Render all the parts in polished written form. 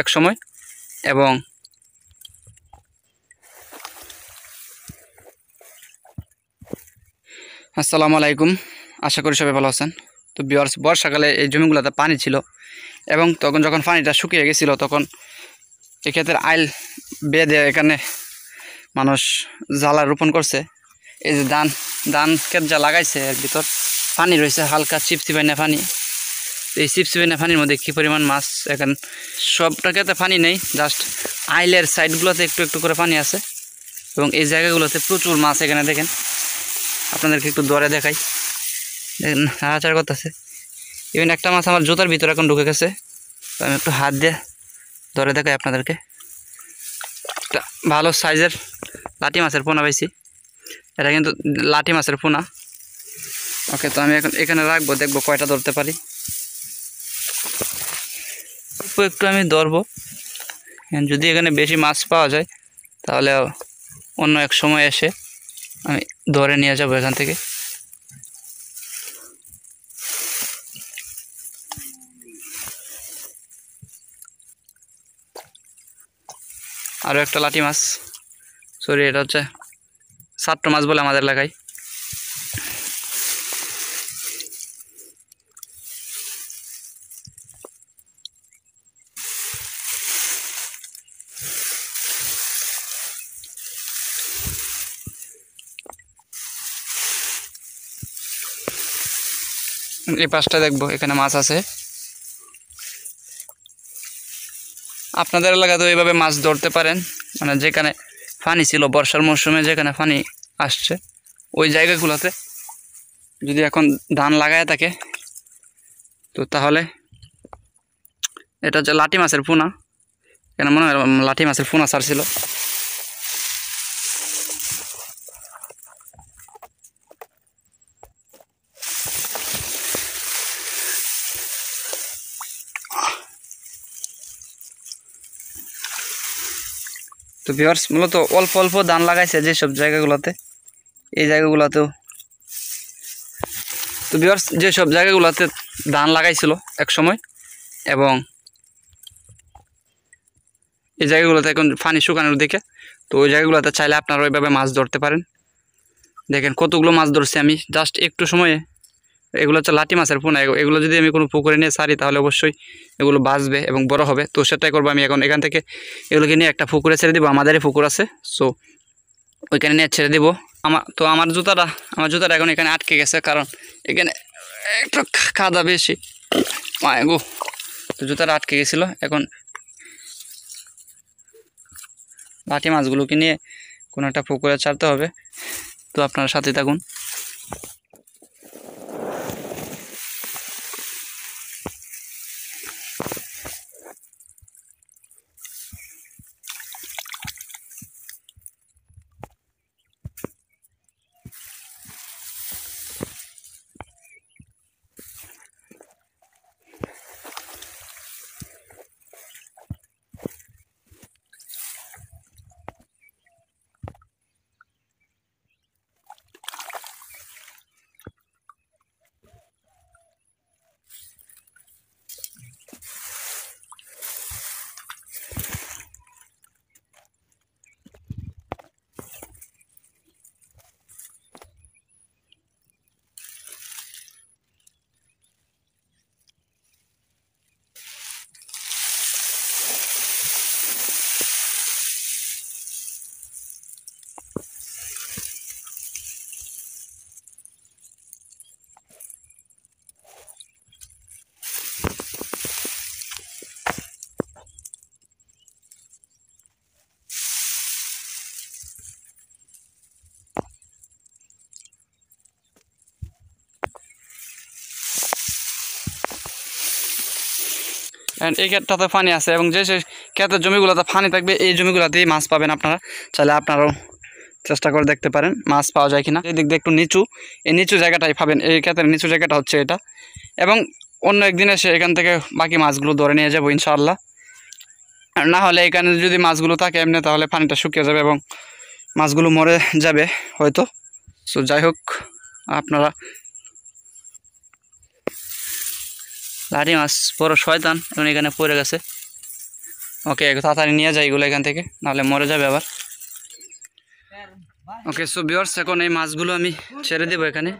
এক সময়। এবং আসসালামু আলাইকুম, আশা করি সবাই ভালো আছেন। তো ভিউয়ার্স, বর্ষাকালে এই জমিগুলোতে পানি ছিল এবং তখন যখন পানিটা শুকিয়ে গেছিলো তখন এই ক্ষেত্রে আইল বেঁধে এখানে মানুষ জ্বালা রোপণ করছে। এই যে ধান ক্ষেত যা লাগাইছে এর ভিতর পানি রয়েছে, হালকা চিপচিপাইনা পানি। এই চিপচিপাইনা পানির মধ্যে কী পরিমাণ মাছ! এখন সবটা ক্ষেতে পানি নেই, জাস্ট আইলের সাইডগুলোতে একটু একটু করে পানি আছে এবং এই জায়গাগুলোতে প্রচুর মাছ। এখানে দেখেন, আপনাদেরকে একটু দরে দেখাই, দেখেন হাহাচার করতেছে। ইভেন একটা মাছ আমার জুতার ভিতরে এখন ঢুকে গেছে। তো আমি একটু হাত দিয়ে ধরে দেখাই আপনাদেরকে। একটা ভালো সাইজের লাঠি মাছের পোনা পাইছি, এটা কিন্তু লাঠি মাছের পোনা। ওকে, তো আমি এখন এখানে রাখবো, দেখবো কয়টা ধরতে পারি। একটু আমি ধরবো, যদি এখানে বেশি মাছ পাওয়া যায় তাহলে অন্য এক সময় এসে আমি ধরে নিয়ে যাবো এখান থেকে। আরও একটা লাঠি মাছ, সরি এটা হচ্ছে সাট্ট মাছ বলে আমাদের এলাকায়। এই পাশটা দেখবো, এখানে মাছ আছে। আপনাদের এলাকাতেও এইভাবে মাছ ধরতে পারেন, মানে যেখানে পানি ছিল বর্ষার মৌসুমে, যেখানে পানি আসছে ওই জায়গাগুলোতে যদি এখন ধান লাগায় থাকে তো তাহলে এটা হচ্ছে লাঠি মাছের পোনা। এখানে মনে হয় লাঠি মাছের পোনা ছাড়ছিল। তো ভিউয়ার্স, মূলত অল্প অল্প ধান লাগাইছে যেসব জায়গাগুলোতে, এই জায়গাগুলোতেও। তো ভিউয়ার্স, যেসব জায়গাগুলোতে ধান লাগাইছিল এক সময় এবং এই জায়গাগুলোতে এখন পানি শুকানোর দিকে, তো ওই জায়গাগুলোতে চাইলে আপনারা ওইভাবে মাছ ধরতে পারেন। দেখেন কতগুলো মাছ ধরছি আমি জাস্ট একটু সময়ে। এগুলো হচ্ছে লাঠি মাছের পোনা। এগুলো যদি আমি কোনো পুকুরে নিয়ে ছাড়ি তাহলে অবশ্যই এগুলো বাঁচবে এবং বড় হবে। তো সেটাই করবো আমি এখন। এখান থেকে এগুলোকে নিয়ে একটা পুকুরে ছেড়ে দেবো, আমাদেরই পুকুর আছে, সো ওইখানে নিয়ে ছেড়ে দেবো। আমার জুতাটা এখন এখানে আটকে গেছে, কারণ এখানে একটু কাদা বেশি। গো, তো জুতাটা আটকে গেছিলো। এখন লাঠি মাছগুলোকে নিয়ে কোনো একটা পুকুরে ছাড়তে হবে। তো আপনারা সাথে থাকুন। এই ক্ষেতটাতে পানি আছে এবং যে ক্ষেতের জমিগুলোতে পানি থাকবে এই জমিগুলোতেই মাছ পাবেন আপনারা। চাইলে আপনারাও চেষ্টা করে দেখতে পারেন মাছ পাওয়া যায় কিনা। এই দিক দিয়ে একটু নিচু, এই নিচু জায়গাটাই পাবেন। এই ক্ষেতের নিচু জায়গাটা হচ্ছে এটা। এবং অন্য একদিন এসে এখান থেকে বাকি মাছগুলো ধরে নিয়ে যাবো ইনশাআল্লাহ। আর না হলে এখানে যদি মাছগুলো থাকে এমনি, তাহলে পানিটা শুকিয়ে যাবে এবং মাছগুলো মরে যাবে হয়তো। সো যাই হোক, আপনারা লাঠি মাছ বড় শয়তান এবং এখানে পড়ে গেছে। ওকে তাড়াতাড়ি নিয়ে যাই এগুলো এখান থেকে, নাহলে মরে যাবে আবার। ওকে সো ভিউয়ার্স, এখন এই মাছগুলো আমি ছেড়ে দেবো এখানে।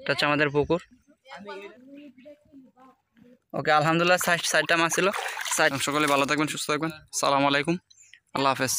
এটা হচ্ছে আমাদের পুকুর। ওকে আলহামদুলিল্লাহ 60টা মাছ ছিল। সকলে ভালো থাকবেন, সুস্থ থাকবেন। আসসালামু আলাইকুম, আল্লাহ হাফেজ।